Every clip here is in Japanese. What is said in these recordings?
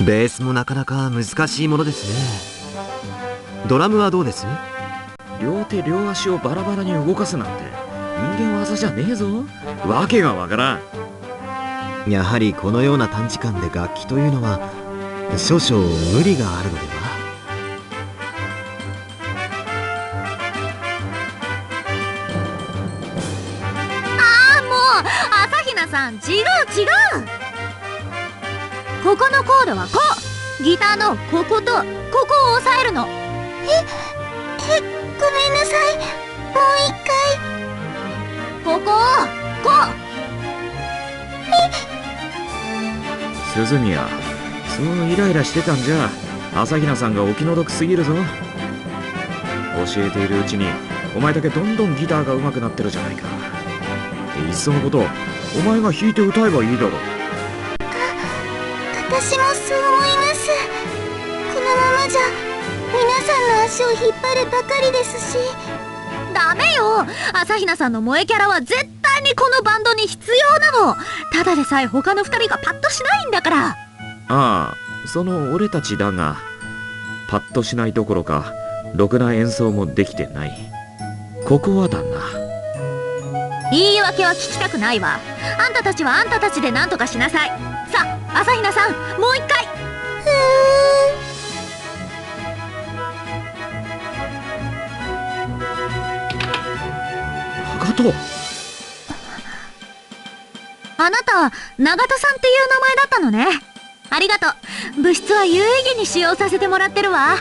ベースもなかなか難しいものですね。ドラムはどうです？両手両足をバラバラに動かすなんて人間技じゃねえぞ。わけがわからん。やはりこのような短時間で楽器というのは少々無理があるのでは？朝比奈さん、違う。ここのコードはこう。ギターのこことここを押さえるの。ごめんなさい。もう一回。ここをこん。鈴宮、そうイライラしてたんじゃ朝比奈さんがお気の毒すぎるぞ。教えているうちにお前だけどんどんギターが上手くなってるじゃないか。いっそのことお前が弾いて歌えばいいだろう。私もそう思います。このままじゃ皆さんの足を引っ張るばかりですし。ダメよ。朝比奈さんの萌えキャラは絶対にこのバンドに必要なの。ただでさえ他の2人がパッとしないんだから。ああ、その俺たちだがパッとしないどころかろくな演奏もできてない。ここはだな。言い訳は聞きたくないわ。あんたたちはあんたたちで何とかしなさい。さあ、朝比奈さん、もう一回。長門。あなた、長門さんっていう名前だったのね。ありがとう。部室は有意義に使用させてもらってるわ。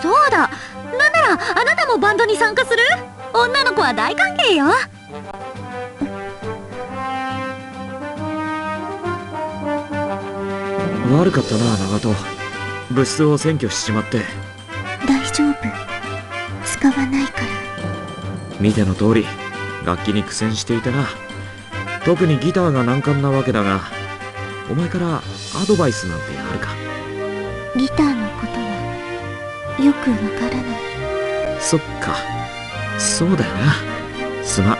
そうだ、なんならあなたもバンドに参加する？女の子は大歓迎よ。悪かったな長門、部室を占拠しちまって。大丈夫、使わないから。見ての通り楽器に苦戦していてな。特にギターが難関なわけだが、お前からアドバイスなんてあるか？ギターのことはよくわからない。そっか、そうだよな。すまん。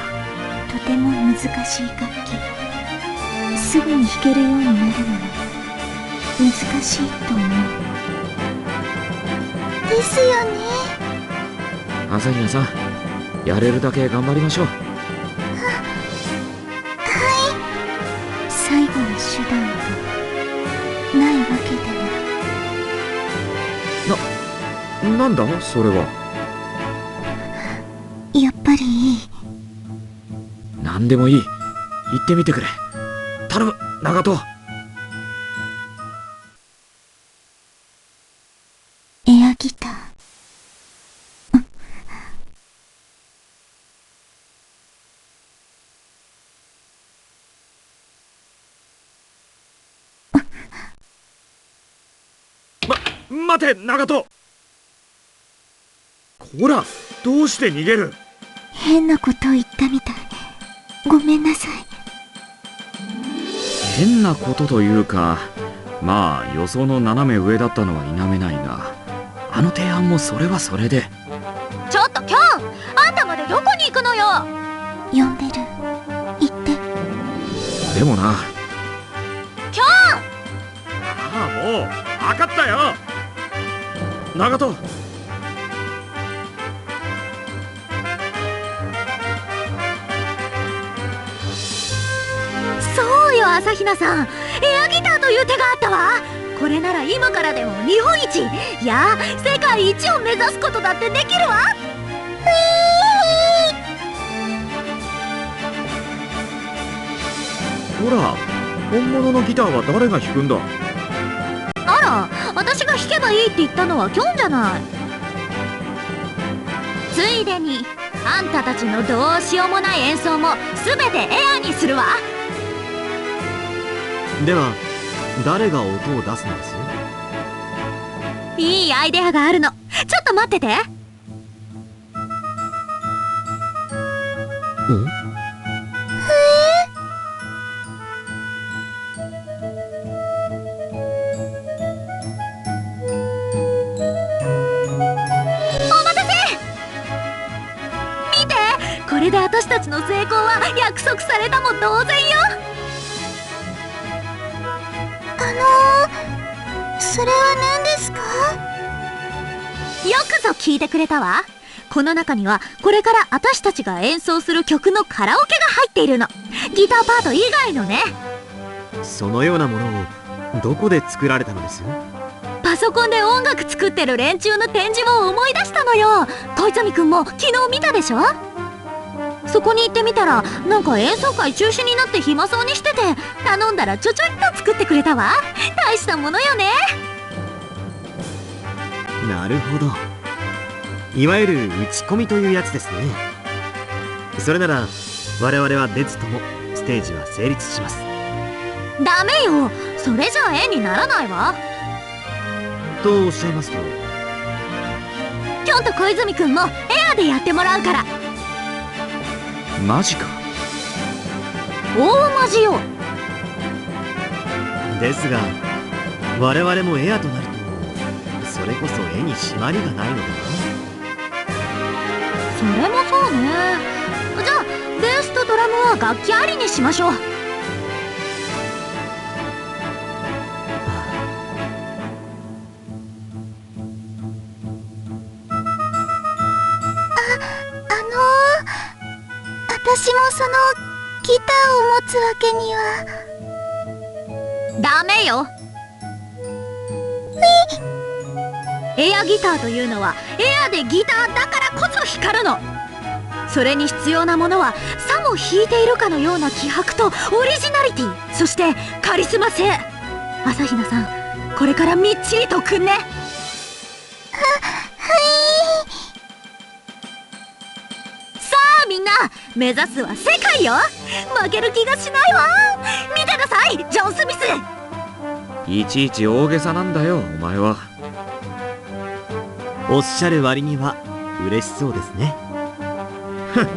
とても難しい楽器、すぐに弾けるようになるのは難しいと思う。ですよね。朝比奈さん、やれるだけ頑張りましょう。最後の手段がないわけでは。なんだそれは。やっぱりいい。何でもいい、言ってみてくれ。頼む長門。エアギター。待て長門。ほら、どうして逃げる？変なことを言ったみたい。ごめんなさい。変なことというか、まあ予想の斜め上だったのは否めないが、あの提案もそれはそれで。ちょっとキョン、あんたまでどこに行くのよ。呼んでる、行って。でもな。キョン。ああ、もう分かったよ長門。そうよ朝比奈さん、エアギターという手があったわ。これなら今からでも日本一、いや世界一を目指すことだってできるわ。ほら、本物のギターは誰が弾くんだ？あら、私が弾けばいいって言ったのはキョンじゃない。ついでにあんたたちのどうしようもない演奏も全てエアにするわ。では誰が音を出すのです？いいアイデアがあるの。ちょっと待ってて。これで私たちの成功は約束されたも同然よ。それは何ですか？よくぞ聞いてくれたわ。この中にはこれから私たちが演奏する曲のカラオケが入っているの。ギターパート以外のね。そのようなものをどこで作られたのです？パソコンで音楽作ってる連中の展示を思い出したのよ。小泉くんも昨日見たでしょ？そこに行ってみたら、なんか演奏会中止になって暇そうにしてて、頼んだらちょちょいっと作ってくれたわ。大したものよね。なるほど。いわゆる打ち込みというやつですね。それなら我々はデツともステージは成立します。ダメよ、それじゃあ絵にならないわ。とおっしゃいますと？キョンと小泉くんもエアでやってもらうから。マジか。大マジよ。ですが我々もエアとなると、それこそ絵に締まりがないのでは？それもそうね。じゃあベースとドラムは楽器ありにしましょう。私もそのギターを持つわけには。ダメよ。エアギターというのはエアでギターだからこそ光るの。それに必要なものはさも弾いているかのような気迫とオリジナリティ、そしてカリスマ性。朝比奈さん、これからみっちりとくんね。はい。さあみんな、目指すは世界よ。負ける気がしないわ。見てなさい、ジョン・スミス。いちいち大げさなんだよ、お前は。おっしゃる割には嬉しそうですね。ふっ。